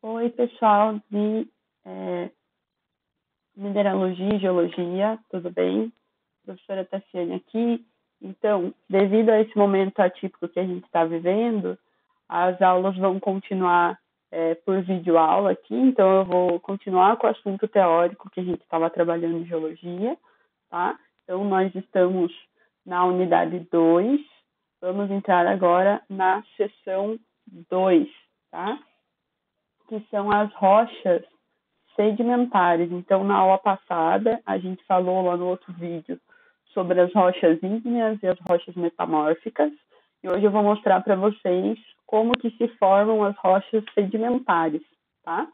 Oi, pessoal de Mineralogia e Geologia, tudo bem? Professora Tassiane aqui. Então, devido a esse momento atípico que a gente está vivendo, as aulas vão continuar por videoaula aqui, então eu vou continuar com o assunto teórico que a gente estava trabalhando em Geologia, tá? Então, nós estamos na unidade 2, vamos entrar agora na seção 2, tá? Que são as rochas sedimentares. Então, na aula passada, a gente falou lá no outro vídeo sobre as rochas ígneas e as rochas metamórficas. E hoje eu vou mostrar para vocês como que se formam as rochas sedimentares, tá?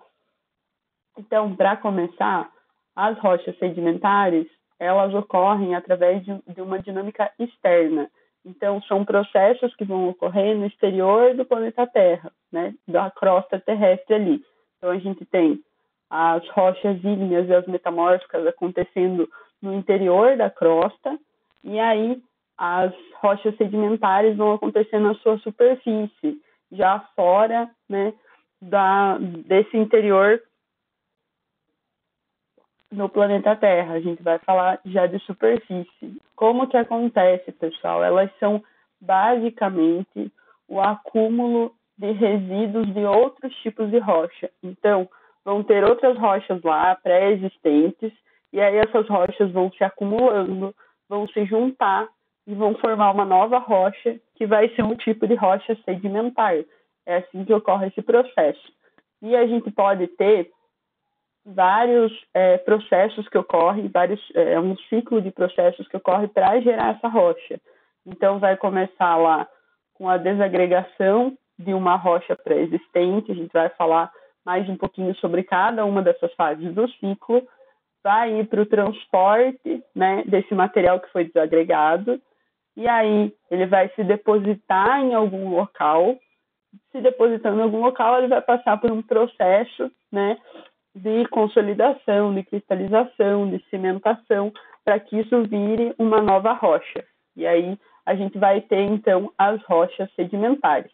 Então, para começar, as rochas sedimentares, elas ocorrem através de uma dinâmica externa. Então, são processos que vão ocorrer no exterior do planeta Terra, né? Da crosta terrestre ali. Então, a gente tem as rochas ígneas e as metamórficas acontecendo no interior da crosta, e aí as rochas sedimentares vão acontecer na sua superfície, já fora, né, desse interior no planeta Terra. A gente vai falar já de superfície. Como que acontece, pessoal? Elas são basicamente o acúmulo de resíduos de outros tipos de rocha. Então, vão ter outras rochas lá, pré-existentes, e aí essas rochas vão se acumulando, vão se juntar e vão formar uma nova rocha, que vai ser um tipo de rocha sedimentar. É assim que ocorre esse processo. E a gente pode ter vários processos que ocorrem, um ciclo de processos que ocorre para gerar essa rocha. Então, vai começar lá com a desagregação de uma rocha pré-existente, a gente vai falar mais um pouquinho sobre cada uma dessas fases do ciclo, vai ir para o transporte, né, desse material que foi desagregado, e aí ele vai se depositar em algum local. Se depositando em algum local, ele vai passar por um processo, né, de consolidação, de cristalização, de cimentação, para que isso vire uma nova rocha. E aí a gente vai ter, então, as rochas sedimentares.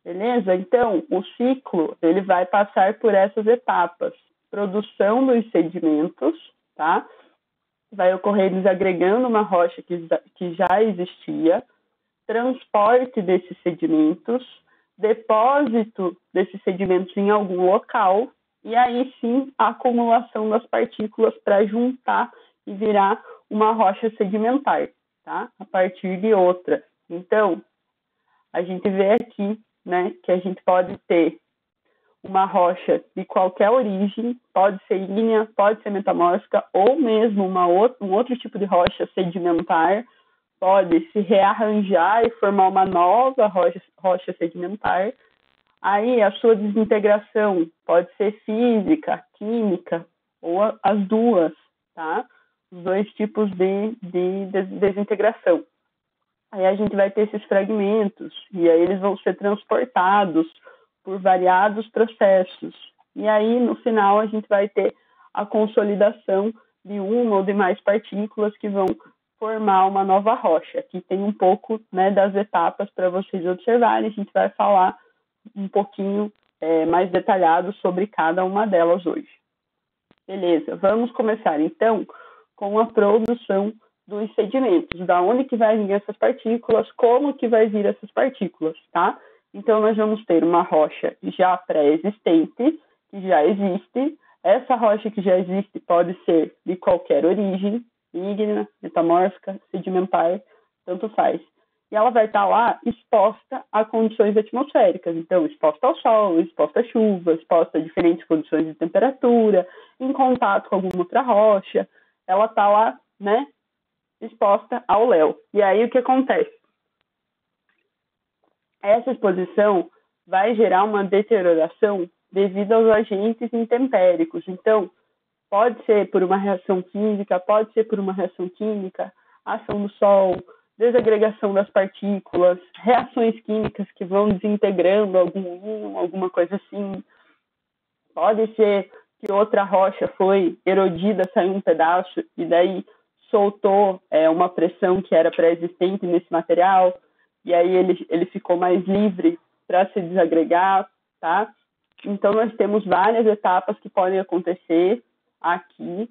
Beleza? Então, o ciclo ele vai passar por essas etapas. Produção dos sedimentos, tá? Vai ocorrer desagregando uma rocha que já existia, transporte desses sedimentos, depósito desses sedimentos em algum local, e aí sim a acumulação das partículas para juntar e virar uma rocha sedimentar, tá? A partir de outra. Então, a gente vê aqui, né, que a gente pode ter uma rocha de qualquer origem, pode ser ígnea, pode ser metamórfica, ou mesmo um outro tipo de rocha sedimentar, pode se rearranjar e formar uma nova rocha sedimentar. Aí a sua desintegração pode ser física, química, ou as duas, tá? Os dois tipos de desintegração. Aí a gente vai ter esses fragmentos, e aí eles vão ser transportados por variados processos. E aí, no final, a gente vai ter a consolidação de uma ou de mais partículas que vão formar uma nova rocha. Aqui tem um pouco, né, das etapas para vocês observarem. A gente vai falar um pouquinho mais detalhado sobre cada uma delas hoje. Beleza, vamos começar então com a produção dos sedimentos. Da onde que vai vir essas partículas, como que vai vir essas partículas, tá? Então, nós vamos ter uma rocha já pré-existente, que já existe. Essa rocha que já existe pode ser de qualquer origem, ígnea, metamórfica, sedimentar, tanto faz. E ela vai estar lá exposta a condições atmosféricas. Então, exposta ao sol, exposta à chuva, exposta a diferentes condições de temperatura, em contato com alguma outra rocha. Ela está lá, né, exposta ao léu. E aí, o que acontece? Essa exposição vai gerar uma deterioração devido aos agentes intempéricos. Então, pode ser por uma reação física, pode ser por uma reação química, ação do sol, desagregação das partículas, reações químicas que vão desintegrando algum íon, alguma coisa assim. Pode ser que outra rocha foi erodida, saiu um pedaço e daí soltou uma pressão que era pré-existente nesse material, e aí ele ficou mais livre para se desagregar, tá? Então, nós temos várias etapas que podem acontecer aqui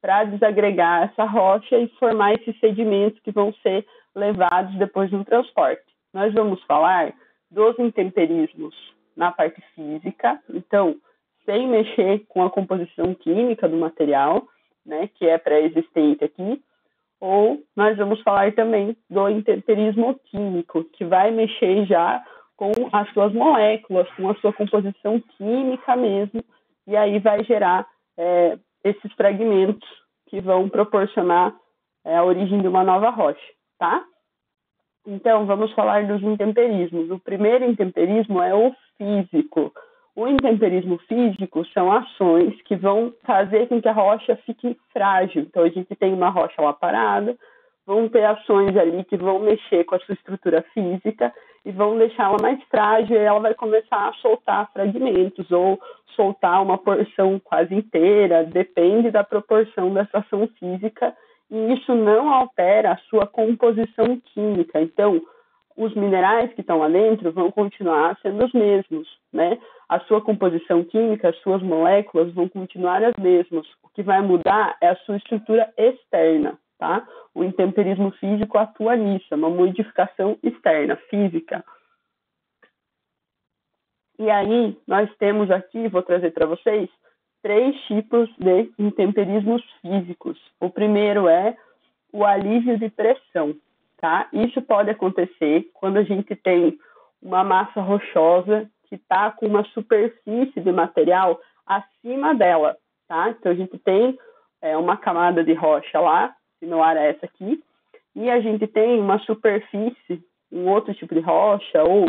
para desagregar essa rocha e formar esses sedimentos que vão ser levados depois no transporte. Nós vamos falar dos intemperismos na parte física, então, sem mexer com a composição química do material, né, que é pré-existente aqui, ou nós vamos falar também do intemperismo químico, que vai mexer já com as suas moléculas, com a sua composição química mesmo, e aí vai gerar esses fragmentos que vão proporcionar a origem de uma nova rocha, tá? Então, vamos falar dos intemperismos. O primeiro intemperismo é o físico. O intemperismo físico são ações que vão fazer com que a rocha fique frágil. Então, a gente tem uma rocha lá parada, vão ter ações ali que vão mexer com a sua estrutura física e vão deixá-la mais frágil, e ela vai começar a soltar fragmentos ou soltar uma porção quase inteira, depende da proporção dessa ação física, e isso não altera a sua composição química. Então, os minerais que estão lá dentro vão continuar sendo os mesmos, né? A sua composição química, as suas moléculas vão continuar as mesmas. O que vai mudar é a sua estrutura externa, tá? O intemperismo físico atua nisso, é uma modificação externa, física. E aí, nós temos aqui, vou trazer para vocês, 3 tipos de intemperismos físicos. O primeiro é o alívio de pressão, tá? Isso pode acontecer quando a gente tem uma massa rochosa que está com uma superfície de material acima dela, tá? Então, a gente tem uma camada de rocha lá, similar a essa aqui, e a gente tem uma superfície, um outro tipo de rocha, ou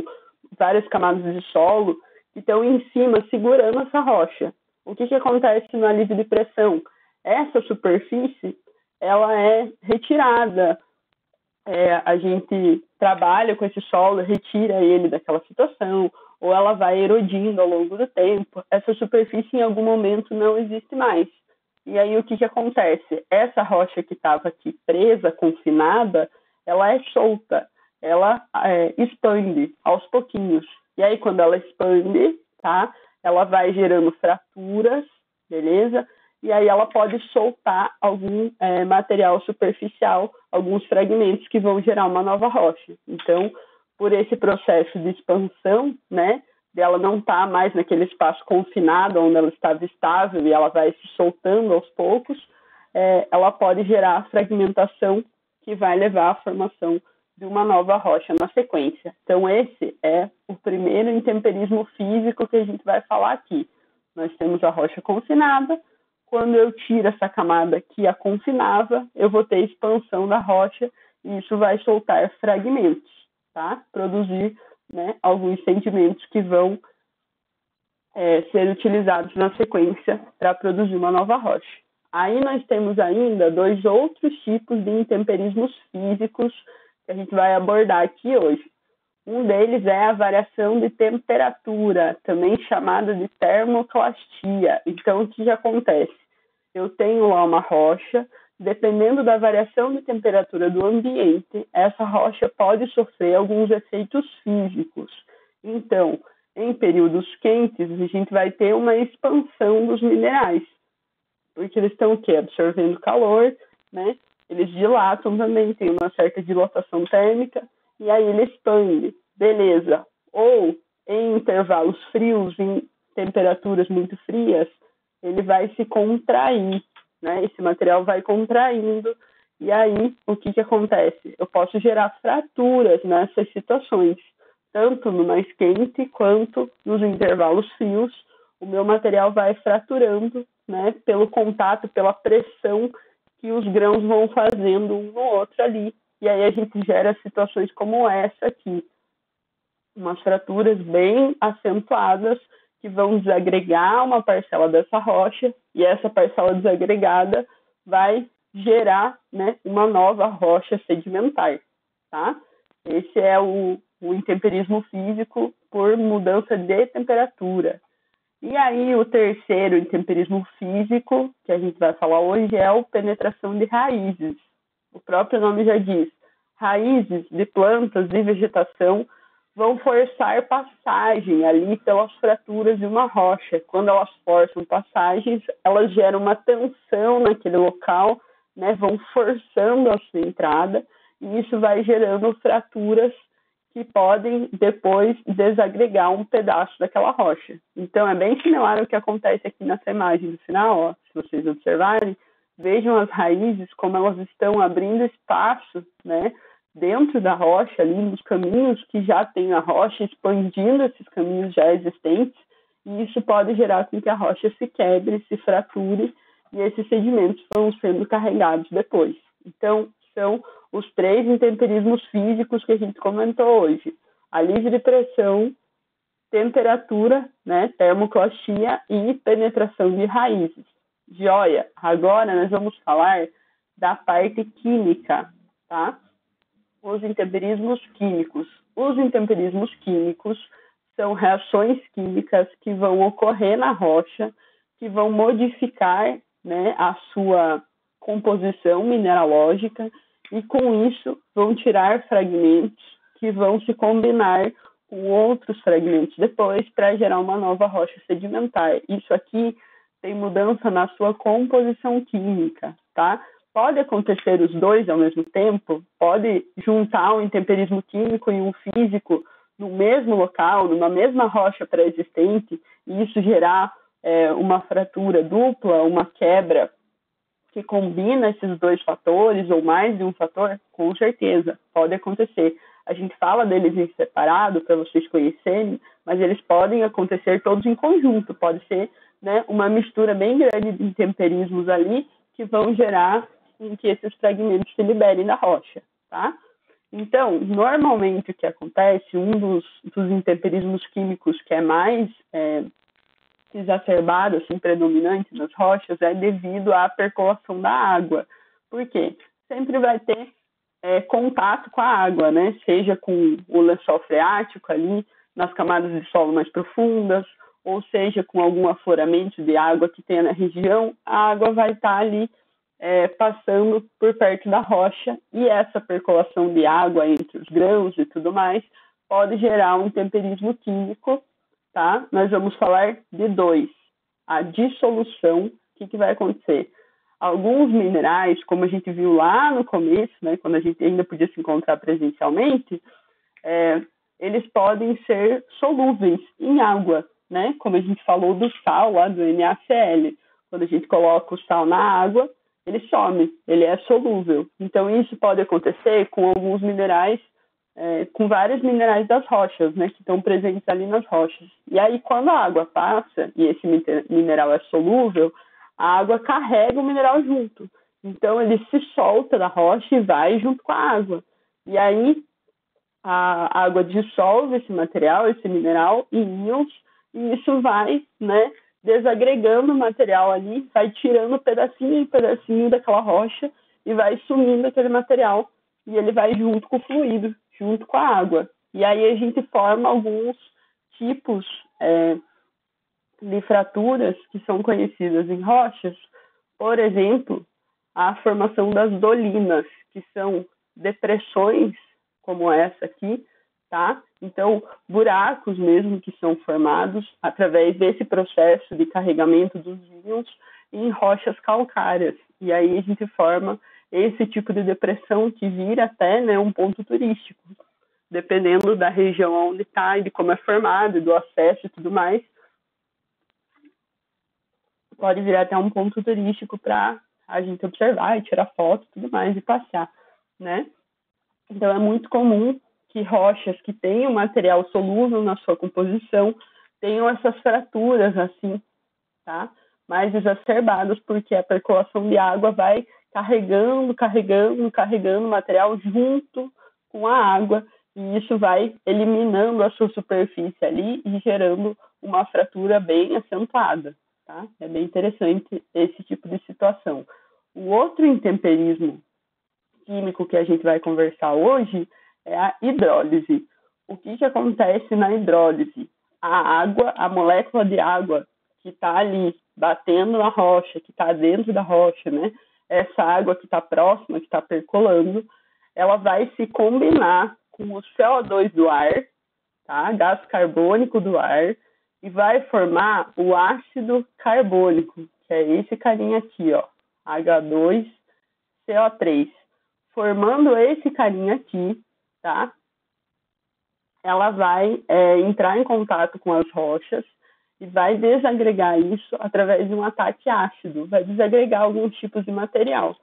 várias camadas de solo que estão em cima segurando essa rocha. O que acontece no alívio de pressão? Essa superfície, ela é retirada. A gente trabalha com esse solo, retira ele daquela situação, ou ela vai erodindo ao longo do tempo. Essa superfície, em algum momento, não existe mais. E aí, o que acontece? Essa rocha que estava aqui presa, confinada, ela é solta, ela expande aos pouquinhos. E aí, quando ela expande, tá? Ela vai gerando fraturas, beleza? E aí ela pode soltar algum material superficial, alguns fragmentos que vão gerar uma nova rocha. Então, por esse processo de expansão, né, dela não estar mais naquele espaço confinado, onde ela estava estável e ela vai se soltando aos poucos, ela pode gerar fragmentação que vai levar à formação de uma nova rocha na sequência. Então, esse é o primeiro intemperismo físico que a gente vai falar aqui. Nós temos a rocha confinada. Quando eu tiro essa camada que a confinava, eu vou ter expansão da rocha e isso vai soltar fragmentos, tá? Produzir, né, alguns sedimentos que vão ser utilizados na sequência para produzir uma nova rocha. Aí nós temos ainda 2 outros tipos de intemperismos físicos que a gente vai abordar aqui hoje. Um deles é a variação de temperatura, também chamada de termoclastia. Então, o que acontece? Eu tenho lá uma rocha, dependendo da variação de temperatura do ambiente, essa rocha pode sofrer alguns efeitos físicos. Então, em períodos quentes, a gente vai ter uma expansão dos minerais, porque eles estão o quê? Absorvendo calor, né? Eles dilatam também, tem uma certa dilatação térmica, e aí ele expande, beleza. Ou em intervalos frios, em temperaturas muito frias, ele vai se contrair, né? Esse material vai contraindo, e aí o que acontece? Eu posso gerar fraturas nessas situações, tanto no mais quente quanto nos intervalos frios. O meu material vai fraturando, né? Pelo contato, pela pressão que os grãos vão fazendo um no outro ali. E aí a gente gera situações como essa aqui. Umas fraturas bem acentuadas que vão desagregar uma parcela dessa rocha e essa parcela desagregada vai gerar, né, uma nova rocha sedimentar, tá? Esse é o intemperismo físico por mudança de temperatura. E aí, o terceiro intemperismo físico, que a gente vai falar hoje, é a penetração de raízes. O próprio nome já diz. Raízes de plantas e vegetação vão forçar passagem ali pelas fraturas de uma rocha. Quando elas forçam passagens, elas geram uma tensão naquele local, né? Vão forçando a sua entrada, e isso vai gerando fraturas que podem depois desagregar um pedaço daquela rocha. Então, é bem similar ao que acontece aqui nessa imagem do final, ó, se vocês observarem, vejam as raízes, como elas estão abrindo espaço, né, dentro da rocha, ali nos caminhos que já tem a rocha, expandindo esses caminhos já existentes, e isso pode gerar com que a rocha se quebre, se frature, e esses sedimentos vão sendo carregados depois. Então, são os 3 intemperismos físicos que a gente comentou hoje: a livre pressão, temperatura, né, termoclastia e penetração de raízes. Joia, agora nós vamos falar da parte química, tá? Os intemperismos químicos. Os intemperismos químicos são reações químicas que vão ocorrer na rocha, que vão modificar, né, a sua composição mineralógica, e com isso vão tirar fragmentos que vão se combinar com outros fragmentos depois para gerar uma nova rocha sedimentar. Isso aqui tem mudança na sua composição química, tá? Pode acontecer os dois ao mesmo tempo, pode juntar um intemperismo químico e um físico no mesmo local, numa mesma rocha pré-existente, e isso gerar uma fratura dupla, uma quebra que combina esses 2 fatores ou mais de um fator, com certeza, pode acontecer. A gente fala deles em separado para vocês conhecerem, mas eles podem acontecer todos em conjunto. Pode ser, né, uma mistura bem grande de intemperismos ali que vão gerar em que esses fragmentos se liberem da rocha, tá? Então, normalmente o que acontece, um dos intemperismos químicos que é mais exacerbado, assim, predominante nas rochas, é devido à percolação da água. Por quê? Sempre vai ter contato com a água, né? Seja com o lençol freático ali, nas camadas de solo mais profundas, ou seja com algum afloramento de água que tenha na região, a água vai estar ali passando por perto da rocha, e essa percolação de água entre os grãos e tudo mais pode gerar um intemperismo químico, tá? Nós vamos falar de 2. A dissolução. O que vai acontecer? Alguns minerais, como a gente viu lá no começo, né, quando a gente ainda podia se encontrar presencialmente, eles podem ser solúveis em água, né? Como a gente falou do sal lá do NaCl. Quando a gente coloca o sal na água, ele some, ele é solúvel. Então, isso pode acontecer com alguns minerais, com vários minerais das rochas, né, que estão presentes ali nas rochas. E aí, quando a água passa e esse mineral é solúvel, a água carrega o mineral junto. Então, ele se solta da rocha e vai junto com a água. E aí, a água dissolve esse material, esse mineral, em íons, e isso vai, né, desagregando o material ali, vai tirando pedacinho em pedacinho daquela rocha e vai sumindo aquele material, e ele vai junto com o fluido, junto com a água. E aí a gente forma alguns tipos de fraturas que são conhecidas em rochas. Por exemplo, a formação das dolinas, que são depressões como essa aqui, tá? Então, buracos mesmo que são formados através desse processo de carregamento dos íons em rochas calcárias. E aí a gente forma esse tipo de depressão que vira até, né, um ponto turístico. Dependendo da região onde está e de como é formado, do acesso e tudo mais, pode virar até um ponto turístico para a gente observar e tirar foto e tudo mais e passear, né? Então, é muito comum que rochas que tenham material solúvel na sua composição tenham essas fraturas assim, tá? Mais exacerbadas, porque a percolação de água vai carregando o material junto com a água, e isso vai eliminando a sua superfície ali e gerando uma fratura bem acentuada, tá? É bem interessante esse tipo de situação. O outro intemperismo químico que a gente vai conversar hoje é a hidrólise. O que acontece na hidrólise? A água, a molécula de água que está ali batendo na rocha, que está dentro da rocha, né? Essa água que está próxima, que está percolando, ela vai se combinar com o CO2 do ar, tá? Gás carbônico do ar, e vai formar o ácido carbônico, que é esse carinha aqui, ó, H2CO3. Formando esse carinha aqui, tá? Ela vai entrar em contato com as rochas e vai desagregar isso através de um ataque ácido, vai desagregar alguns tipos de material.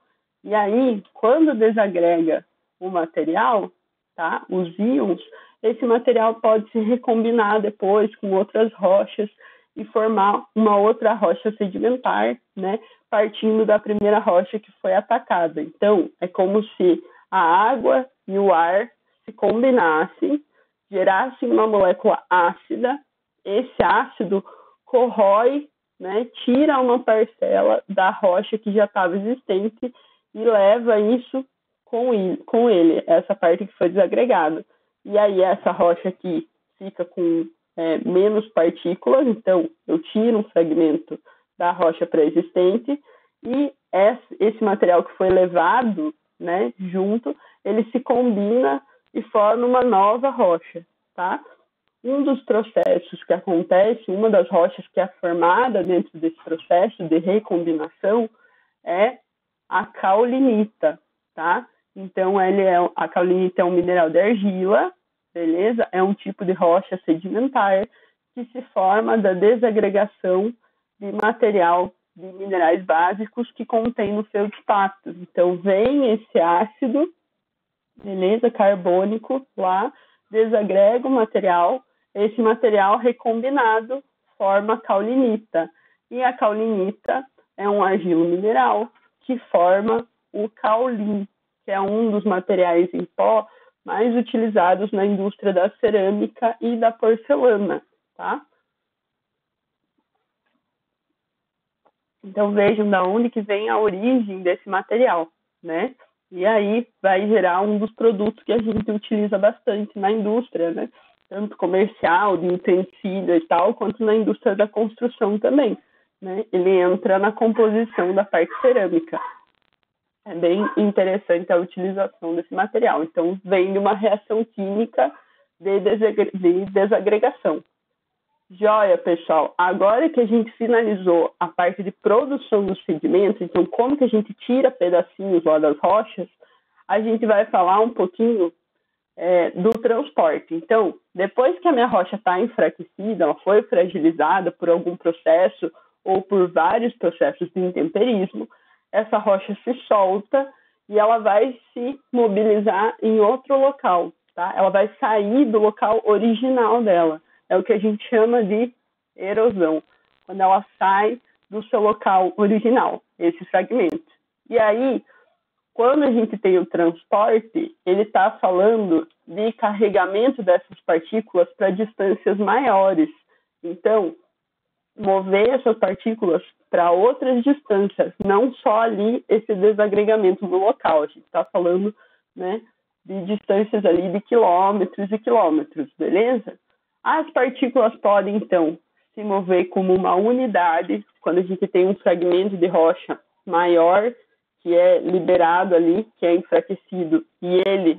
E aí, quando desagrega o material, tá, os íons, esse material pode se recombinar depois com outras rochas e formar uma outra rocha sedimentar, né, partindo da primeira rocha que foi atacada. Então, é como se a água e o ar se combinassem, gerassem uma molécula ácida. Esse ácido corrói, né, tira uma parcela da rocha que já estava existente e leva isso com ele, essa parte que foi desagregada. E aí essa rocha aqui fica com menos partículas, então eu tiro um fragmento da rocha pré-existente e esse material que foi levado, né, junto, ele se combina e forma uma nova rocha, tá? Um dos processos que acontece, uma das rochas que é formada dentro desse processo de recombinação é a caulinita, tá? Então, a caulinita é um mineral de argila, beleza? É um tipo de rocha sedimentar que se forma da desagregação de material de minerais básicos que contém no feldspato. Então, vem esse ácido, beleza, carbônico lá, desagrega o material, esse material recombinado forma a caulinita. E a caulinita é um argilo mineral que forma o caulim, que é um dos materiais em pó mais utilizados na indústria da cerâmica e da porcelana, tá? Então vejam da onde que vem a origem desse material, né? E aí vai gerar um dos produtos que a gente utiliza bastante na indústria, né? Tanto comercial, de utensílio e tal, quanto na indústria da construção também, né? Ele entra na composição da parte cerâmica. É bem interessante a utilização desse material. Então, vem de uma reação química de desagregação. Joia, pessoal. Agora que a gente finalizou a parte de produção dos sedimentos, então como que a gente tira pedacinhos lá das rochas, a gente vai falar um pouquinho do transporte. Então, depois que a minha rocha está enfraquecida, ela foi fragilizada por algum processo ou por vários processos de intemperismo, essa rocha se solta e ela vai se mobilizar em outro local, tá? Ela vai sair do local original dela. É o que a gente chama de erosão, quando ela sai do seu local original, esse fragmento. E aí, quando a gente tem o transporte, ele está falando de carregamento dessas partículas para distâncias maiores. Então, mover essas partículas para outras distâncias, não só ali esse desagregamento no local. A gente está falando, né, de distâncias ali de quilômetros e quilômetros, beleza? As partículas podem, então, se mover como uma unidade, quando a gente tem um fragmento de rocha maior, que é liberado ali, que é enfraquecido, e ele,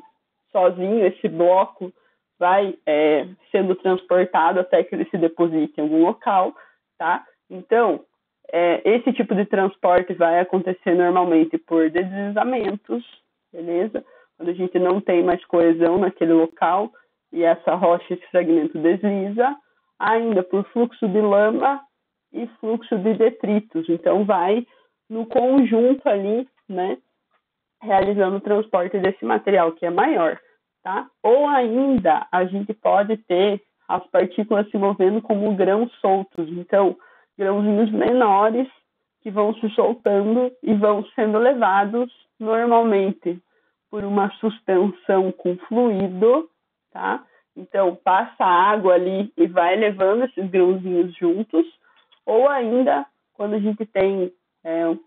sozinho, esse bloco, vai sendo transportado até que ele se deposite em algum local, tá? Então, esse tipo de transporte vai acontecer normalmente por deslizamentos, beleza? Quando a gente não tem mais coesão naquele local e essa rocha, esse fragmento desliza, ainda por fluxo de lama e fluxo de detritos. Então, vai no conjunto ali, né, realizando o transporte desse material que é maior, tá? Ou ainda, a gente pode ter as partículas se movendo como grãos soltos. Então, grãozinhos menores que vão se soltando e vão sendo levados normalmente por uma suspensão com fluido, tá? Então, passa água ali e vai levando esses grãozinhos juntos, ou ainda, quando a gente tem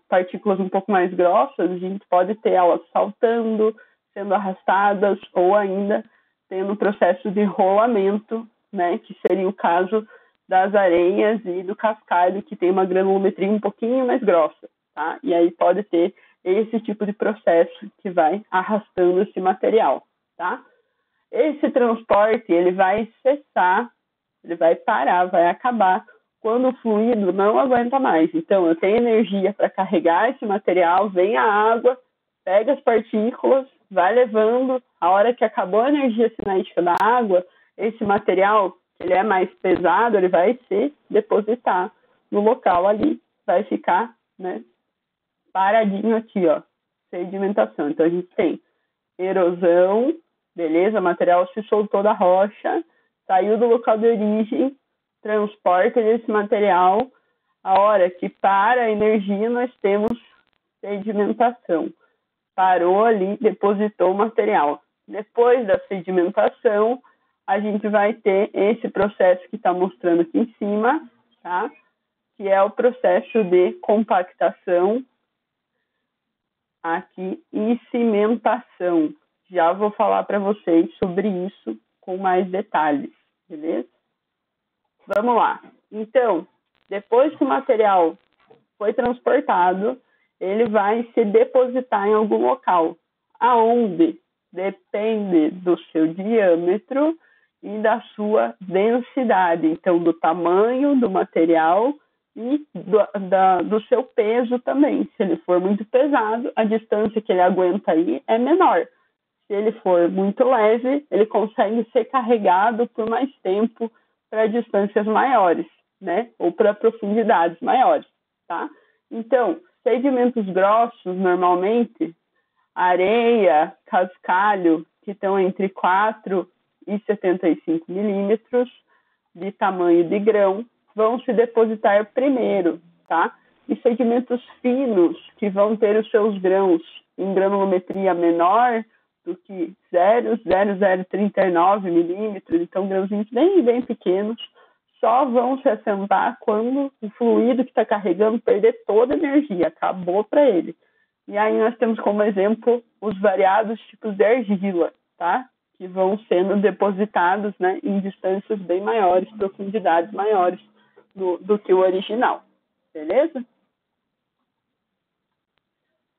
partículas um pouco mais grossas, a gente pode ter elas saltando, sendo arrastadas, ou ainda tendo um processo de rolamento, né, que seria o caso das areias e do cascalho, que tem uma granulometria um pouquinho mais grossa, tá? E aí pode ter esse tipo de processo que vai arrastando esse material, tá? Esse transporte ele vai cessar, ele vai parar, vai acabar quando o fluido não aguenta mais. Então, eu tenho energia para carregar esse material, vem a água, pega as partículas, vai levando. A hora que acabou a energia cinética da água, esse material, ele é mais pesado, ele vai se depositar no local ali, vai ficar, né, paradinho aqui, ó, sedimentação. Então, a gente tem erosão, beleza? O material se soltou da rocha, saiu do local de origem, transporta esse material. A hora que para a energia, nós temos sedimentação. Parou ali, depositou o material. Depois da sedimentação, a gente vai ter esse processo que está mostrando aqui em cima, tá? Que é o processo de compactação aqui e cimentação. Já vou falar para vocês sobre isso com mais detalhes, beleza? Vamos lá. Então, depois que o material foi transportado, ele vai se depositar em algum local, aonde depende do seu diâmetro e da sua densidade, então do tamanho do material e do seu peso também. Se ele for muito pesado, a distância que ele aguenta aí é menor. Se ele for muito leve, ele consegue ser carregado por mais tempo para distâncias maiores, né? Ou para profundidades maiores, tá? Então, sedimentos grossos, normalmente, areia, cascalho, que estão entre 4 e 75 milímetros de tamanho de grão, vão se depositar primeiro, tá? E sedimentos finos, que vão ter os seus grãos em granulometria menor do que 0,0039 milímetros, então grãozinhos bem pequenos, só vão se assentar quando o fluido que está carregando perder toda a energia, acabou para ele. E aí nós temos como exemplo os variados tipos de argila, tá? Que vão sendo depositados, né, em distâncias bem maiores, profundidades maiores do que o original, beleza?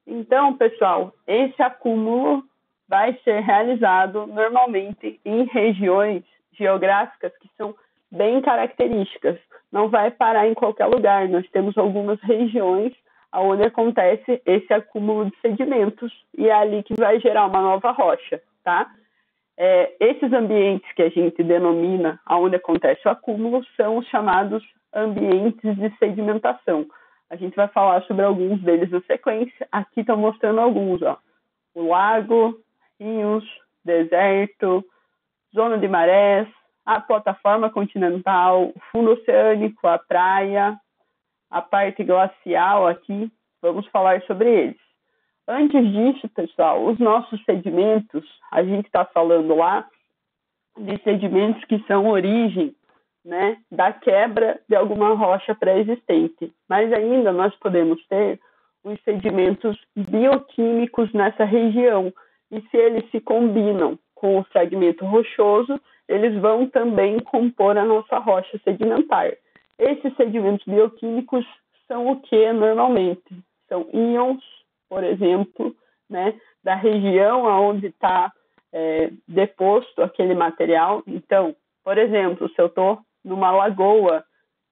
Então, pessoal, esse acúmulo vai ser realizado normalmente em regiões geográficas que são bem características. Não vai parar em qualquer lugar. Nós temos algumas regiões onde acontece esse acúmulo de sedimentos e é ali que vai gerar uma nova rocha, tá? Esses ambientes que a gente denomina onde acontece o acúmulo são os chamados ambientes de sedimentação. A gente vai falar sobre alguns deles na sequência. Aqui estão mostrando alguns, ó. O lago, rios, deserto, zona de marés, a plataforma continental, o fundo oceânico, a praia, a parte glacial aqui, vamos falar sobre eles. Antes disso, pessoal, os nossos sedimentos, a gente está falando lá de sedimentos que são origem, né, da quebra de alguma rocha pré-existente. Mas ainda nós podemos ter os sedimentos bioquímicos nessa região. E se eles se combinam com o fragmento rochoso, eles vão também compor a nossa rocha sedimentar. Esses sedimentos bioquímicos são o que normalmente? São íons, por exemplo, né, da região onde está deposto aquele material. Então, por exemplo, se eu estou numa lagoa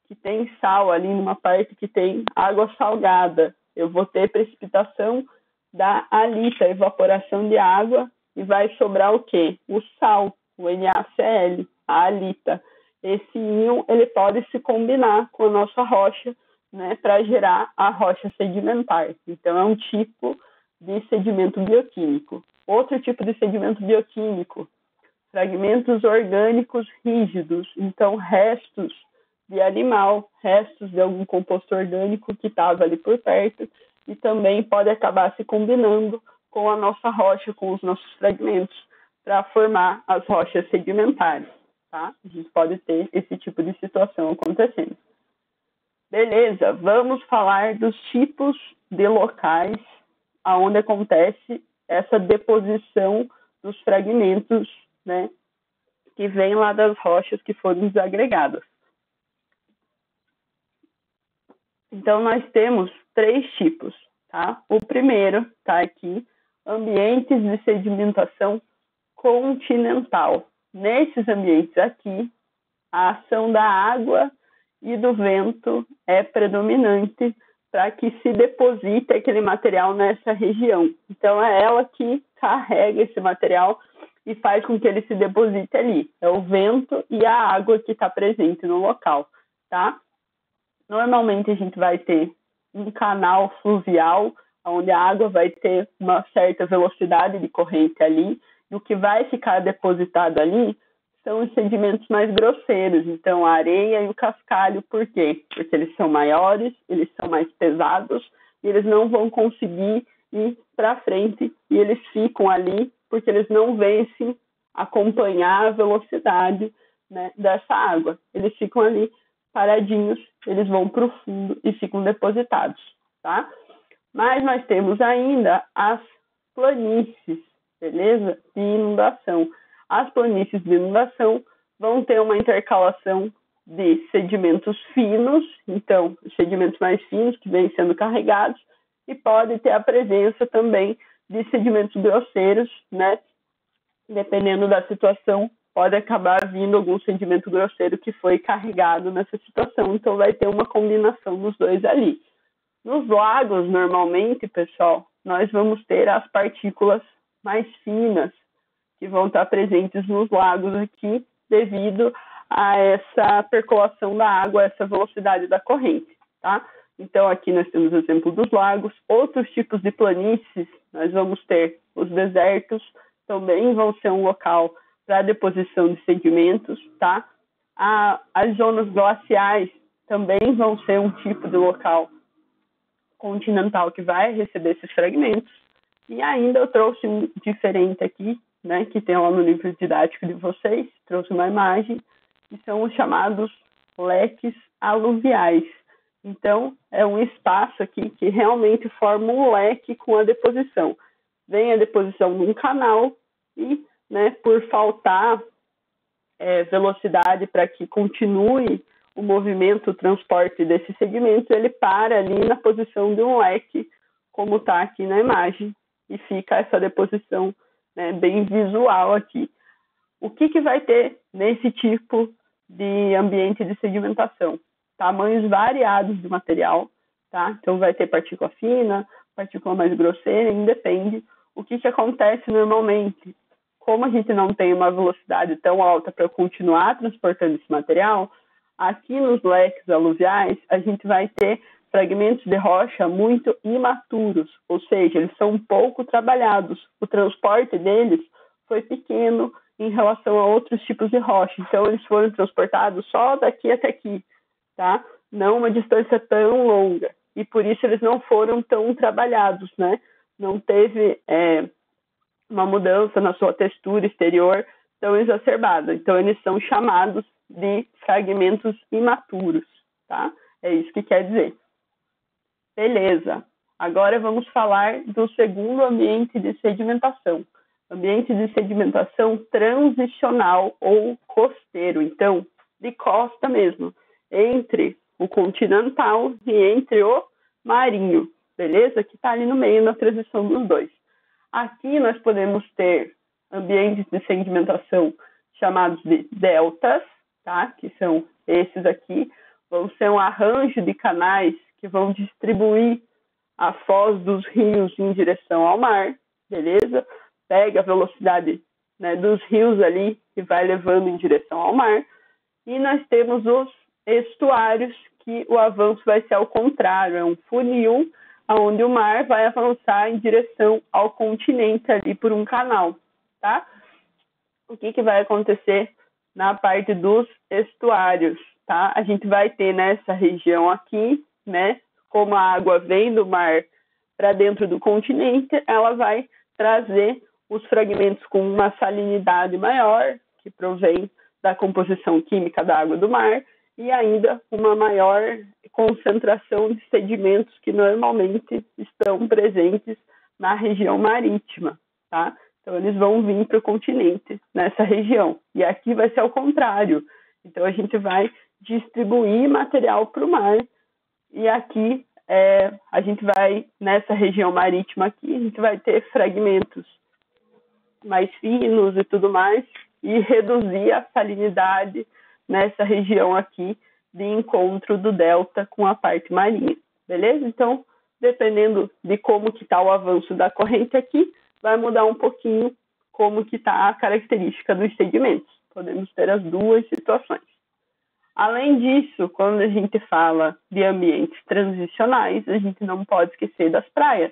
que tem sal ali, numa parte que tem água salgada, eu vou ter precipitação da halita, evaporação de água, e vai sobrar o quê? O sal, o NaCl, a halita. Esse íon ele pode se combinar com a nossa rocha, né, para gerar a rocha sedimentar. Então, é um tipo de sedimento bioquímico. Outro tipo de sedimento bioquímico, fragmentos orgânicos rígidos, então restos de animal, restos de algum composto orgânico que estava ali por perto, e também pode acabar se combinando com a nossa rocha, com os nossos fragmentos, para formar as rochas sedimentares, tá? A gente pode ter esse tipo de situação acontecendo. Beleza, vamos falar dos tipos de locais onde acontece essa deposição dos fragmentos, né, que vêm lá das rochas que foram desagregadas. Então, nós temos 3 tipos, tá? O primeiro está aqui, ambientes de sedimentação continental. Nesses ambientes aqui, a ação da água e do vento é predominante para que se deposite aquele material nessa região. Então, é ela que carrega esse material e faz com que ele se deposite ali. É o vento e a água que está presente no local, tá? Normalmente, a gente vai ter um canal fluvial, onde a água vai ter uma certa velocidade de corrente ali, e o que vai ficar depositado ali são os sedimentos mais grosseiros, então a areia e o cascalho. Por quê? Porque eles são maiores, eles são mais pesados, e eles não vão conseguir ir para frente, e eles ficam ali porque eles não vencem acompanhar a velocidade, né, dessa água. Eles ficam ali paradinhos, eles vão para o fundo e ficam depositados, tá? Mas nós temos ainda as planícies, beleza? De inundação. As planícies de inundação vão ter uma intercalação de sedimentos finos, então, os sedimentos mais finos que vêm sendo carregados, e pode ter a presença também de sedimentos grosseiros, né? Dependendo da situação, pode acabar vindo algum sedimento grosseiro que foi carregado nessa situação, então vai ter uma combinação dos dois ali. Nos lagos, normalmente, pessoal, nós vamos ter as partículas mais finas que vão estar presentes nos lagos aqui devido a essa percolação da água, essa velocidade da corrente, tá? Então, aqui nós temos o exemplo dos lagos. Outros tipos de planícies, nós vamos ter os desertos, também vão ser um local para deposição de sedimentos, tá? As zonas glaciais também vão ser um tipo de local continental que vai receber esses fragmentos. E ainda eu trouxe um diferente aqui, né, que tem lá no livro didático de vocês, trouxe uma imagem, que são os chamados leques aluviais. Então, é um espaço aqui que realmente forma um leque com a deposição. Vem a deposição num canal e, né, por faltar velocidade para que continue o movimento, o transporte desse segmento, ele para ali na posição de um leque, como está aqui na imagem, e fica essa deposição, né, bem visual aqui. O que vai ter nesse tipo de ambiente de sedimentação? Tamanhos variados de material, tá? Então vai ter partícula fina, partícula mais grosseira, independe. O que acontece normalmente? Como a gente não tem uma velocidade tão alta para continuar transportando esse material, aqui nos leques aluviais, a gente vai ter fragmentos de rocha muito imaturos, ou seja, eles são pouco trabalhados. O transporte deles foi pequeno em relação a outros tipos de rocha. Então, eles foram transportados só daqui até aqui, tá? Não uma distância tão longa. E por isso eles não foram tão trabalhados, né? Não teve uma mudança na sua textura exterior tão exacerbada. Então, eles são chamados de fragmentos imaturos, tá? É isso que quer dizer. Beleza. Agora vamos falar do segundo ambiente de sedimentação. Ambiente de sedimentação transicional ou costeiro. Então, de costa mesmo, entre o continental e entre o marinho, beleza? Que está ali no meio, na transição dos dois. Aqui nós podemos ter ambientes de sedimentação chamados de deltas, tá? Que são esses aqui. Vão ser um arranjo de canais que vão distribuir a foz dos rios em direção ao mar, beleza? Pega a velocidade, né, dos rios ali e vai levando em direção ao mar. E nós temos os estuários, que o avanço vai ser ao contrário, é um funil, onde o mar vai avançar em direção ao continente ali por um canal, tá? O que vai acontecer na parte dos estuários, tá? A gente vai ter nessa região aqui, né, como a água vem do mar para dentro do continente, ela vai trazer os fragmentos com uma salinidade maior, que provém da composição química da água do mar, e ainda uma maior concentração de sedimentos que normalmente estão presentes na região marítima, tá? Então, eles vão vir para o continente nessa região. E aqui vai ser ao contrário. Então, a gente vai distribuir material para o mar. E aqui, a gente vai, nessa região marítima aqui, a gente vai ter fragmentos mais finos e tudo mais, e reduzir a salinidade nessa região aqui de encontro do delta com a parte marinha, beleza? Então, dependendo de como que está o avanço da corrente aqui, vai mudar um pouquinho como que está a característica dos sedimentos. Podemos ter as duas situações. Além disso, quando a gente fala de ambientes transicionais, a gente não pode esquecer das praias.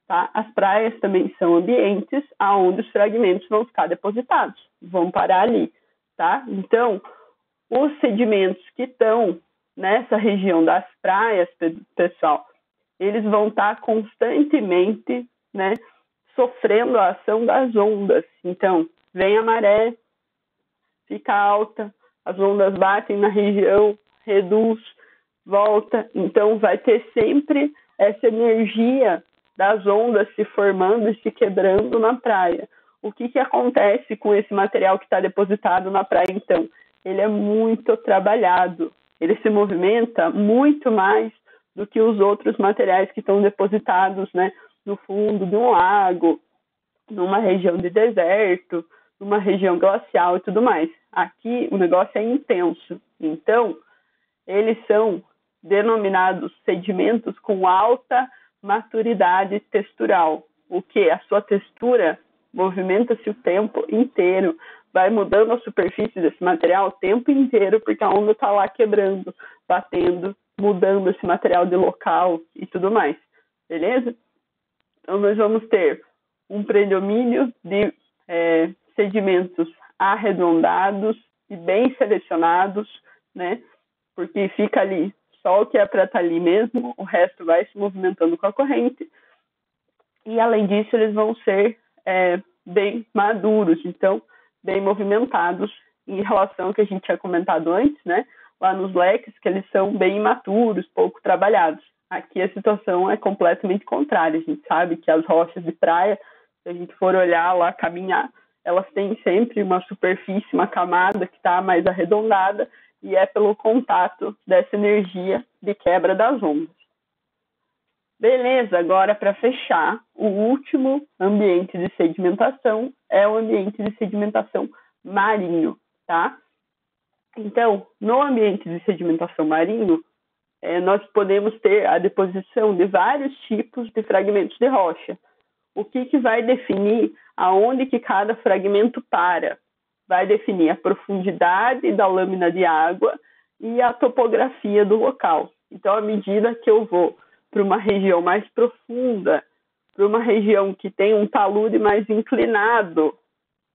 Tá? As praias também são ambientes onde os fragmentos vão ficar depositados, vão parar ali. Tá? Então, os sedimentos que estão nessa região das praias, pessoal, eles vão estar constantemente, né, sofrendo a ação das ondas. Então, vem a maré, fica alta, as ondas batem na região, reduz, volta. Então, vai ter sempre essa energia das ondas se formando e se quebrando na praia. O que acontece com esse material que está depositado na praia, então? Ele é muito trabalhado, ele se movimenta muito mais do que os outros materiais que estão depositados, né, no fundo de um lago, numa região de deserto, numa região glacial e tudo mais. Aqui o negócio é intenso, então eles são denominados sedimentos com alta maturidade textural. O que? A sua textura movimenta-se o tempo inteiro, vai mudando a superfície desse material o tempo inteiro, porque a onda está lá quebrando, batendo, mudando esse material de local e tudo mais, beleza? Então, nós vamos ter um predomínio de sedimentos arredondados e bem selecionados, né? Porque fica ali só o que é para estar ali mesmo, o resto vai se movimentando com a corrente. E, além disso, eles vão ser bem maduros, então, bem movimentados em relação ao que a gente tinha comentado antes, né? Lá nos leques, que eles são bem imaturos, pouco trabalhados. Aqui a situação é completamente contrária. A gente sabe que as rochas de praia, se a gente for olhar lá, caminhar, elas têm sempre uma superfície, uma camada que está mais arredondada, e é pelo contato dessa energia de quebra das ondas. Beleza, agora para fechar, o último ambiente de sedimentação é o ambiente de sedimentação marinho, tá? Então, no ambiente de sedimentação marinho, nós podemos ter a deposição de vários tipos de fragmentos de rocha. O que vai definir aonde que cada fragmento para? Vai definir a profundidade da lâmina de água e a topografia do local. Então, à medida que eu vou para uma região mais profunda, para uma região que tem um talude mais inclinado,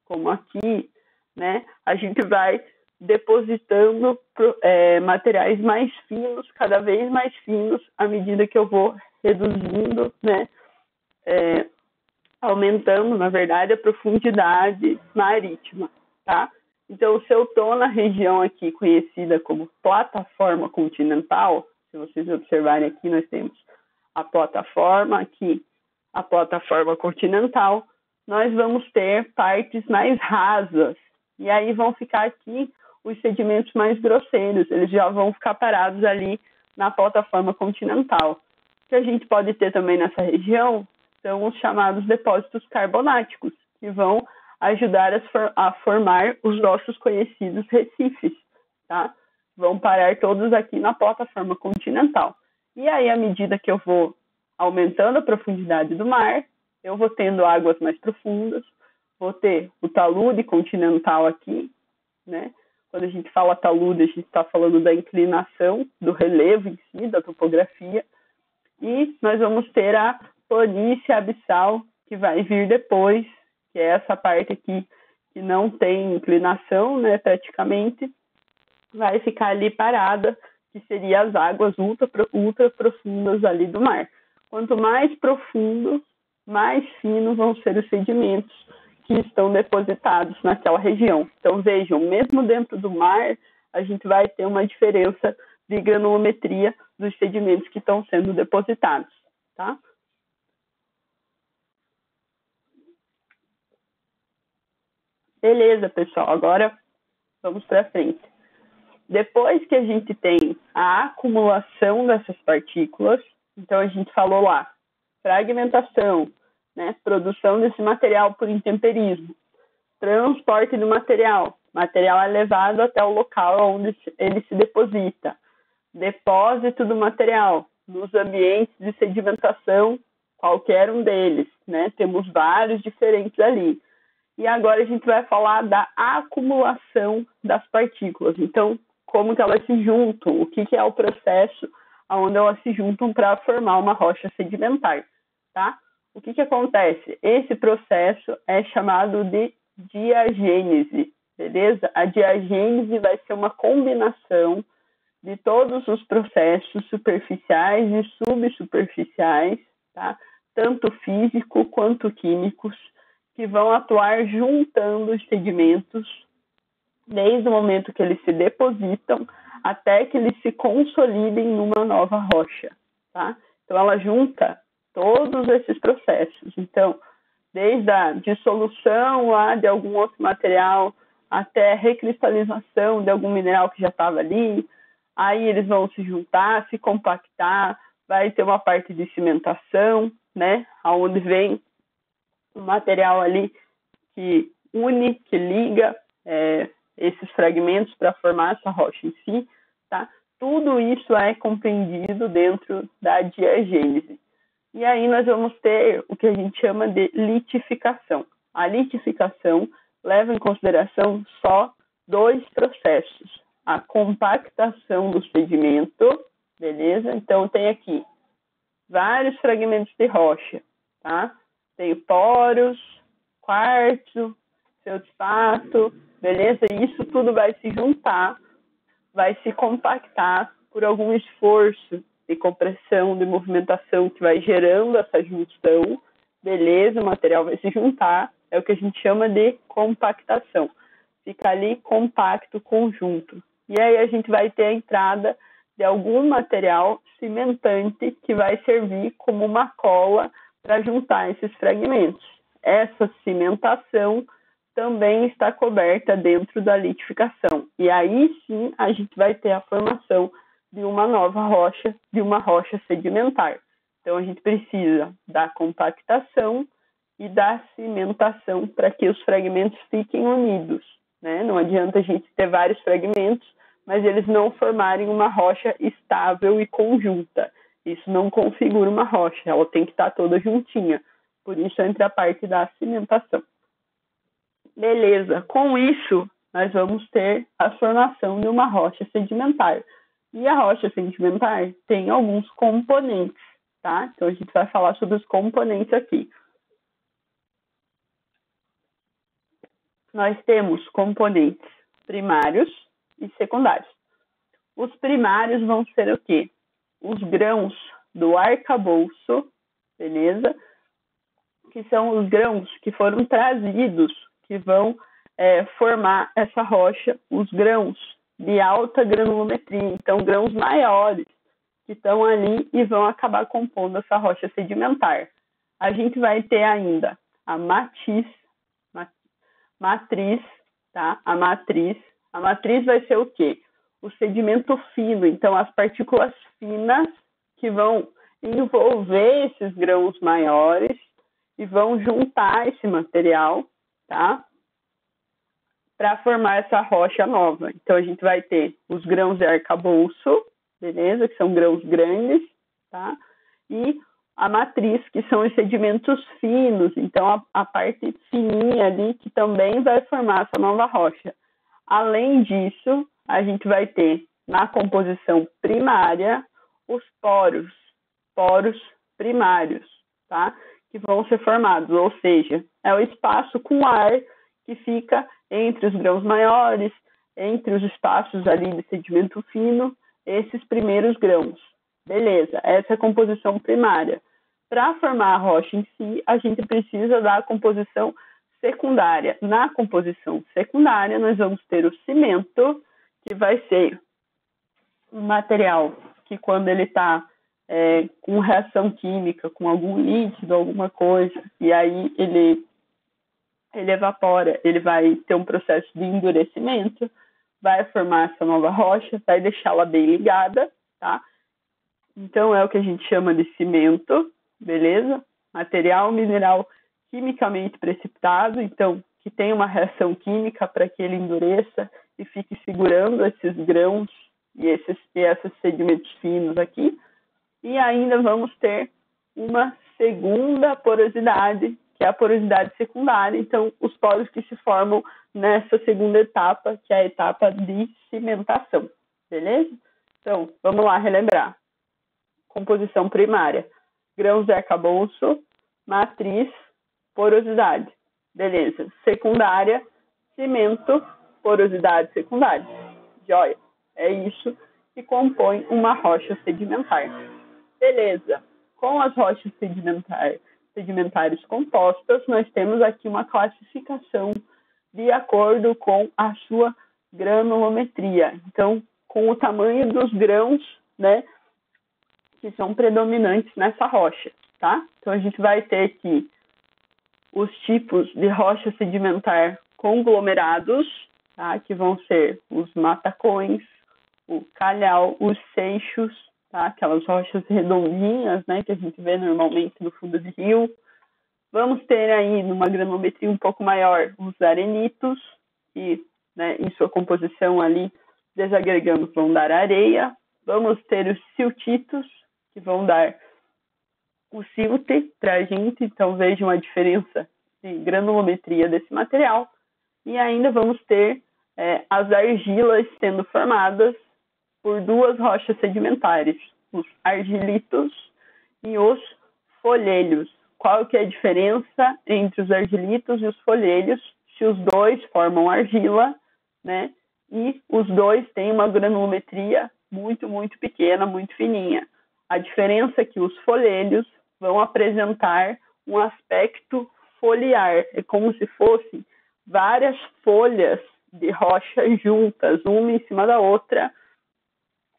como aqui, né, a gente vai depositando materiais mais finos, cada vez mais finos, à medida que eu vou reduzindo, né, aumentando, na verdade, a profundidade marítima, tá? Então, se eu estou na região aqui conhecida como plataforma continental, se vocês observarem aqui, nós temos a plataforma aqui, a plataforma continental, nós vamos ter partes mais rasas, e aí vão ficar aqui os sedimentos mais grosseiros, eles já vão ficar parados ali na plataforma continental. O que a gente pode ter também nessa região são os chamados depósitos carbonáticos, que vão ajudar a formar os nossos conhecidos recifes, tá? Vão parar todos aqui na plataforma continental. E aí, à medida que eu vou aumentando a profundidade do mar, eu vou tendo águas mais profundas, vou ter o talude continental aqui, né? Quando a gente fala talude, a gente está falando da inclinação, do relevo em si, da topografia. E nós vamos ter a planície abissal, que vai vir depois, que é essa parte aqui que não tem inclinação, né, praticamente, vai ficar ali parada, que seria as águas ultra profundas ali do mar. Quanto mais profundo, mais finos vão ser os sedimentos que estão depositados naquela região. Então, vejam, mesmo dentro do mar, a gente vai ter uma diferença de granulometria dos sedimentos que estão sendo depositados, tá? Beleza, pessoal, agora vamos para frente. Depois que a gente tem a acumulação dessas partículas, então a gente falou lá, fragmentação, né? Produção desse material por intemperismo. Transporte do material. O material é levado até o local onde ele se deposita. Depósito do material nos ambientes de sedimentação, qualquer um deles, né? Temos vários diferentes ali. E agora a gente vai falar da acumulação das partículas. Então, como que elas se juntam? O que é o processo onde elas se juntam para formar uma rocha sedimentar, tá? O que acontece? Esse processo é chamado de diagênese, beleza? A diagênese vai ser uma combinação de todos os processos superficiais e subsuperficiais, tá? Tanto físico quanto químicos, que vão atuar juntando os sedimentos desde o momento que eles se depositam até que eles se consolidem numa nova rocha, tá? Então, ela junta todos esses processos. Então, desde a dissolução lá de algum outro material até a recristalização de algum mineral que já estava ali, aí eles vão se juntar, se compactar, vai ter uma parte de cimentação, né? Onde vem o material ali que une, que liga esses fragmentos para formar essa rocha em si, tá? Tudo isso é compreendido dentro da diagênese. E aí nós vamos ter o que a gente chama de litificação. A litificação leva em consideração só dois processos. A compactação do sedimento, beleza? Então tem aqui vários fragmentos de rocha, tá? Tem poros, quartzo, feldspato, beleza? E isso tudo vai se juntar, vai se compactar por algum esforço de compressão, de movimentação que vai gerando essa junção, beleza? O material vai se juntar, é o que a gente chama de compactação. Fica ali compacto, conjunto. E aí a gente vai ter a entrada de algum material cimentante que vai servir como uma cola para juntar esses fragmentos. Essa cimentação também está coberta dentro da litificação. E aí sim a gente vai ter a formação de uma nova rocha, de uma rocha sedimentar. Então a gente precisa da compactação e da cimentação para que os fragmentos fiquem unidos, né? Não adianta a gente ter vários fragmentos, mas eles não formarem uma rocha estável e conjunta. Isso não configura uma rocha, ela tem que estar toda juntinha. Por isso entra a parte da cimentação. Beleza, com isso nós vamos ter a formação de uma rocha sedimentar. E a rocha sedimentar tem alguns componentes, tá? Então a gente vai falar sobre os componentes aqui. Nós temos componentes primários e secundários. Os primários vão ser o quê? Os grãos do arcabouço, beleza? Que são os grãos que foram trazidos, que vão formar essa rocha, os grãos de alta granulometria, então grãos maiores que estão ali e vão acabar compondo essa rocha sedimentar. A gente vai ter ainda a matriz, tá? A matriz vai ser o quê? O sedimento fino, então as partículas finas que vão envolver esses grãos maiores e vão juntar esse material, tá? Para formar essa rocha nova. Então a gente vai ter os grãos de arcabouço, beleza? Que são grãos grandes, tá? E a matriz, que são os sedimentos finos, então a parte fininha ali que também vai formar essa nova rocha. Além disso, a gente vai ter na composição primária os poros primários, tá? Que vão ser formados, ou seja, é o espaço com ar que fica entre os grãos maiores, entre os espaços ali de sedimento fino, esses primeiros grãos. Beleza, essa é a composição primária. Para formar a rocha em si, a gente precisa da composição secundária. Na composição secundária, nós vamos ter o cimento, que vai ser um material que quando ele está com reação química, com algum líquido, alguma coisa, e aí ele evapora, ele vai ter um processo de endurecimento, vai formar essa nova rocha, vai deixá-la bem ligada, tá? Então, é o que a gente chama de cimento, beleza? material mineral quimicamente precipitado, então que tem uma reação química para que ele endureça e fique segurando esses grãos e esses sedimentos finos aqui. E ainda vamos ter uma segunda porosidade, que é a porosidade secundária. Então, os poros que se formam nessa segunda etapa, que é a etapa de cimentação. Beleza? Então, vamos lá relembrar. Composição primária: grãos de arcabouço, matriz, porosidade. Beleza. Secundária: cimento, porosidade secundária. Joia. É isso que compõe uma rocha sedimentar. Beleza. Com as rochas sedimentares compostas, nós temos aqui uma classificação de acordo com a sua granulometria. Então, com o tamanho dos grãos, né, que são predominantes nessa rocha, tá? Então, a gente vai ter aqui os tipos de rocha sedimentar conglomerados, tá? Que vão ser os matacões, o calhau, os seixos, tá? Aquelas rochas redondinhas, né, que a gente vê normalmente no fundo de rio. Vamos ter aí, numa granulometria um pouco maior, os arenitos, que, né, em sua composição ali, desagregando, vão dar areia. Vamos ter os siltitos, que vão dar o silte para a gente, então vejam a diferença de granulometria desse material. E ainda vamos ter as argilas sendo formadas por duas rochas sedimentares, os argilitos e os folhelhos. Qual que é a diferença entre os argilitos e os folhelhos? Se os dois formam argila, né? E os dois têm uma granulometria muito, muito pequena, muito fininha. A diferença é que os folhelhos vão apresentar um aspecto foliar. É como se fossem várias folhas de rocha juntas, uma em cima da outra,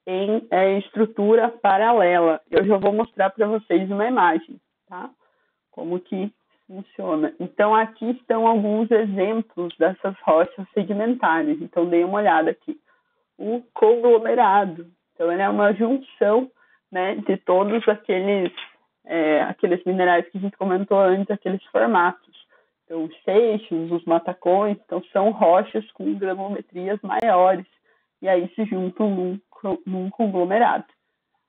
em estrutura paralela. Eu já vou mostrar para vocês uma imagem, tá? Como que funciona. Então, aqui estão alguns exemplos dessas rochas sedimentares. Então, dê uma olhada aqui. O conglomerado. Então, ele é uma junção, né, de todos aqueles minerais que a gente comentou antes, aqueles formatos. Então, os seixos, os matacões, então, são rochas com granulometrias maiores. E aí se juntam num conglomerado.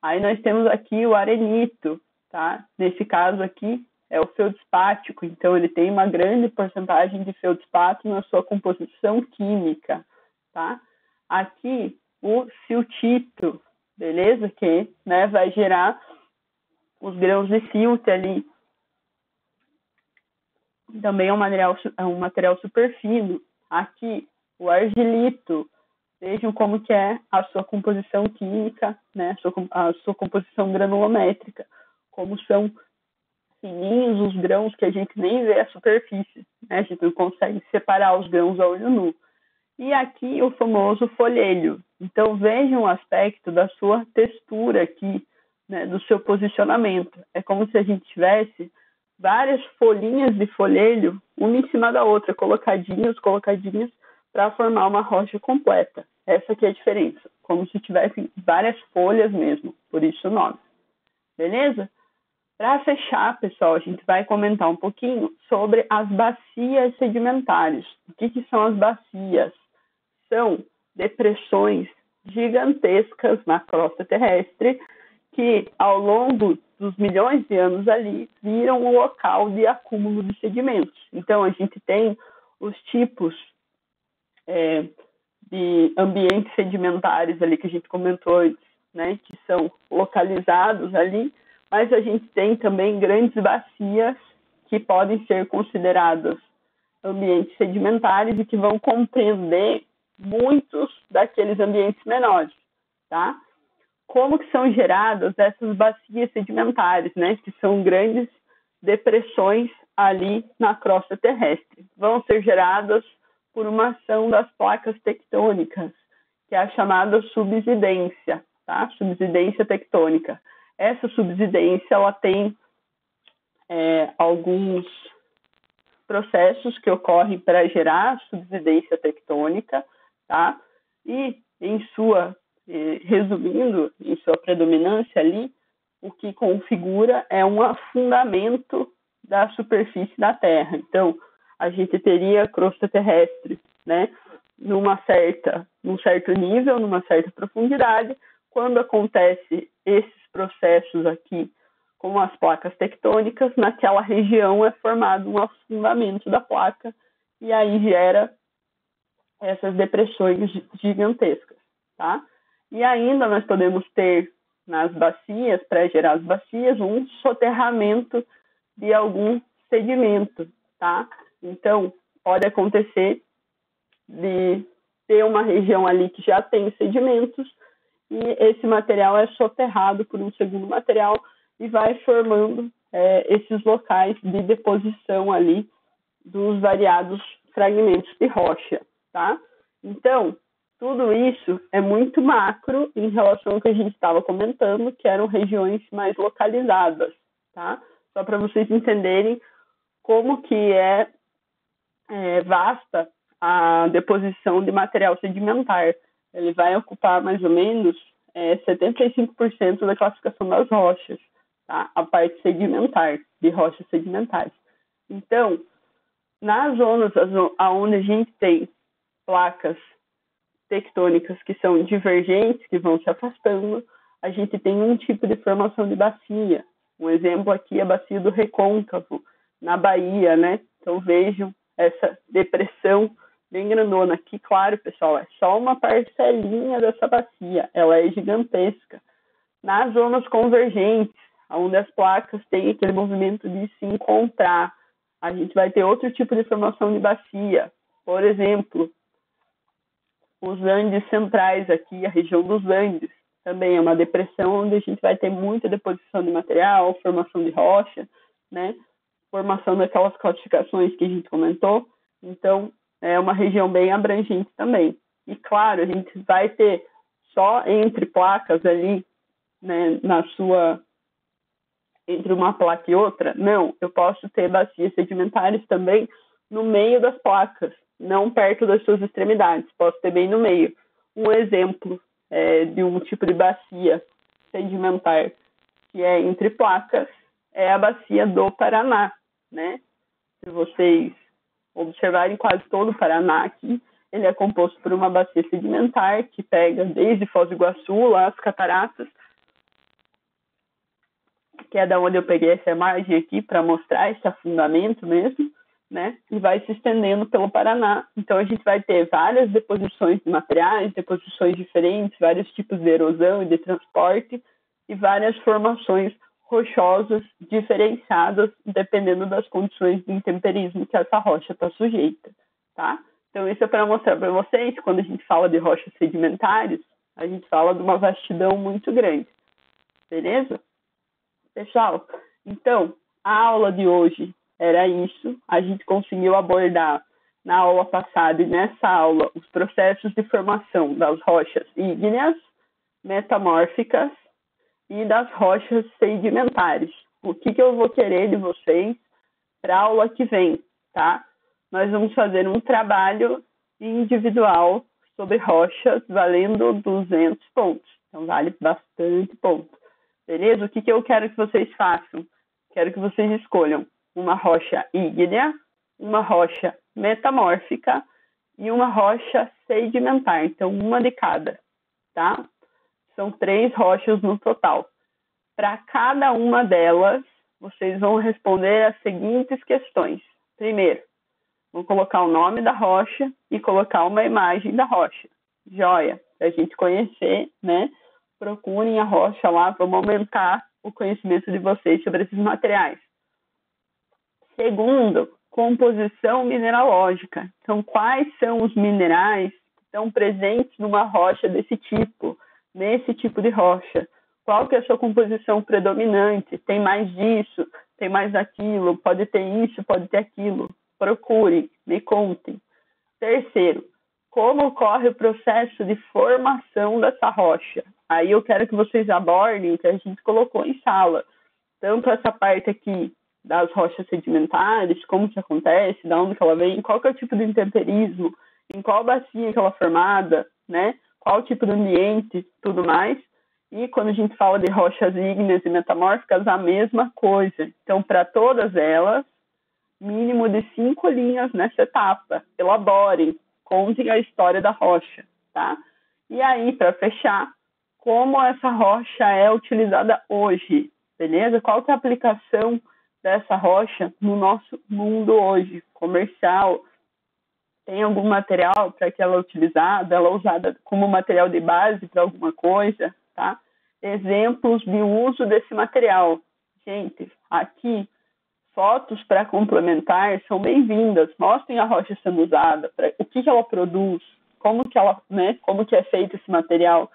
Aí nós temos aqui o arenito, tá? Nesse caso aqui é o feldspático, então ele tem uma grande porcentagem de feldspato na sua composição química, tá? Aqui o siltito, beleza? Que, né, vai gerar os grãos de silt ali. Também é um material super fino. Aqui o argilito. Vejam como que é a sua composição química, né? A sua composição granulométrica, como são fininhos os grãos que a gente nem vê a superfície, né? A gente não consegue separar os grãos a olho nu. E aqui o famoso folhelho. Então vejam o aspecto da sua textura aqui, né? Do seu posicionamento. É como se a gente tivesse várias folhinhas de folhelho, uma em cima da outra, colocadinhas, para formar uma rocha completa. Essa aqui é a diferença, como se tivessem várias folhas mesmo, por isso o nome. Beleza? Para fechar, pessoal, a gente vai comentar um pouquinho sobre as bacias sedimentares. O que são as bacias? São depressões gigantescas na crosta terrestre que, ao longo dos milhões de anos ali, viram um local de acúmulo de sedimentos. Então, a gente tem os tipos de ambientes sedimentares ali que a gente comentou antes, né, que são localizados ali, mas a gente tem também grandes bacias que podem ser consideradas ambientes sedimentares e que vão compreender muitos daqueles ambientes menores, tá? Como que são geradas essas bacias sedimentares, né, que são grandes depressões ali na crosta terrestre? Vão ser geradas por uma ação das placas tectônicas, que é a chamada subsidência, tá? Subsidência tectônica. Essa subsidência, ela tem alguns processos que ocorrem para gerar subsidência tectônica, tá? E resumindo, em sua predominância ali, o que configura é um afundamento da superfície da Terra. Então, a gente teria crosta terrestre, né, num certo nível, numa certa profundidade. Quando acontece esses processos aqui com as placas tectônicas, naquela região é formado um afundamento da placa e aí gera essas depressões gigantescas, tá? E ainda nós podemos ter nas bacias, pré-gerar as bacias, um soterramento de algum sedimento, tá? Então, pode acontecer de ter uma região ali que já tem sedimentos e esse material é soterrado por um segundo material e vai formando esses locais de deposição ali dos variados fragmentos de rocha, tá? Então, tudo isso é muito macro em relação ao que a gente estava comentando, que eram regiões mais localizadas, tá? Só para vocês entenderem como que é vasta a deposição de material sedimentar. Ele vai ocupar mais ou menos 75% da classificação das rochas, tá? A parte sedimentar, de rochas sedimentares. Então, nas zonas onde a gente tem placas tectônicas que são divergentes, que vão se afastando, a gente tem um tipo de formação de bacia. Um exemplo aqui é a bacia do Recôncavo, na Bahia, né? Então vejam essa depressão bem grandona. Aqui, claro, pessoal, é só uma parcelinha dessa bacia, ela é gigantesca. Nas zonas convergentes, onde as placas têm aquele movimento de se encontrar, a gente vai ter outro tipo de formação de bacia. Por exemplo, os Andes centrais aqui, a região dos Andes, também é uma depressão onde a gente vai ter muita deposição de material, formação de rocha, né? Formação daquelas classificações que a gente comentou. Então, é uma região bem abrangente também. E, claro, a gente vai ter só entre placas ali, né, entre uma placa e outra? Não, eu posso ter bacias sedimentares também no meio das placas, não perto das suas extremidades, posso ter bem no meio. Um exemplo de um tipo de bacia sedimentar que é entre placas é a bacia do Paraná, né? Se vocês observarem, quase todo o Paraná aqui, ele é composto por uma bacia sedimentar que pega desde Foz do Iguaçu, lá as cataratas, que é da onde eu peguei essa imagem aqui para mostrar esse afundamento mesmo, né? E vai se estendendo pelo Paraná. Então, a gente vai ter várias deposições de materiais, deposições diferentes, vários tipos de erosão e de transporte, e várias formações rochosas diferenciadas, dependendo das condições de intemperismo que essa rocha está sujeita, tá? Então, isso é para mostrar para vocês, quando a gente fala de rochas sedimentares, a gente fala de uma vastidão muito grande, beleza? Pessoal, então, a aula de hoje era isso. A gente conseguiu abordar na aula passada e nessa aula os processos de formação das rochas ígneas, metamórficas e das rochas sedimentares. O que eu vou querer de vocês para a aula que vem, tá? Nós vamos fazer um trabalho individual sobre rochas valendo 200 pontos. Então, vale bastante ponto. Beleza? O que eu quero que vocês façam? Quero que vocês escolham uma rocha ígnea, uma rocha metamórfica e uma rocha sedimentar. Então, uma de cada, tá? São 3 rochas no total. Para cada uma delas, vocês vão responder as seguintes questões. Primeiro, vou colocar o nome da rocha e colocar uma imagem da rocha. Joia, para a gente conhecer, né? Procurem a rocha lá, vamos aumentar o conhecimento de vocês sobre esses materiais. Segundo, composição mineralógica. Então, quais são os minerais que estão presentes numa rocha desse tipo, nesse tipo de rocha? Qual que é a sua composição predominante? Tem mais disso, tem mais daquilo, pode ter isso, pode ter aquilo. Procurem, me contem. Terceiro, como ocorre o processo de formação dessa rocha? Aí eu quero que vocês abordem o que a gente colocou em sala. Tanto essa parte aqui das rochas sedimentares, como que acontece, de onde que ela vem, qual que é o tipo de intemperismo, em qual bacia que ela é formada, né? Qual o tipo de ambiente, tudo mais. E quando a gente fala de rochas ígneas e metamórficas, a mesma coisa. Então, para todas elas, mínimo de 5 linhas nessa etapa. Elaborem, contem a história da rocha, tá? E aí, para fechar, como essa rocha é utilizada hoje, beleza? Qual que é a aplicação dessa rocha no nosso mundo hoje, comercial? Tem algum material para que ela é utilizada? Ela é usada como material de base para alguma coisa, tá? Exemplos de uso desse material. Gente, aqui, fotos para complementar são bem-vindas. Mostrem a rocha sendo usada, o que ela produz, como que é feito esse material,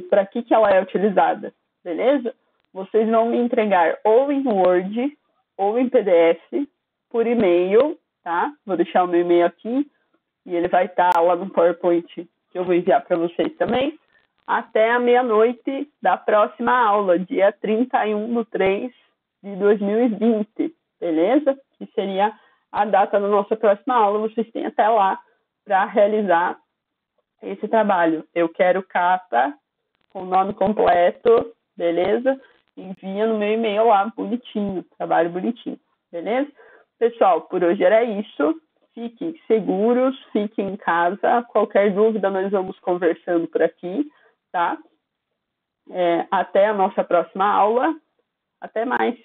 para que ela é utilizada, beleza? Vocês vão me entregar ou em Word ou em PDF por e-mail, tá? Vou deixar o meu e-mail aqui e ele vai estar lá no PowerPoint que eu vou enviar para vocês também, até a meia-noite da próxima aula, dia 31/3/2020, beleza? Que seria a data da nossa próxima aula. Vocês têm até lá para realizar esse trabalho. Eu quero capa com o nome completo, beleza? Envia no meu e-mail lá, bonitinho, trabalho bonitinho, beleza? Pessoal, por hoje era isso. Fiquem seguros, fiquem em casa. Qualquer dúvida, nós vamos conversando por aqui, tá? Até a nossa próxima aula. Até mais.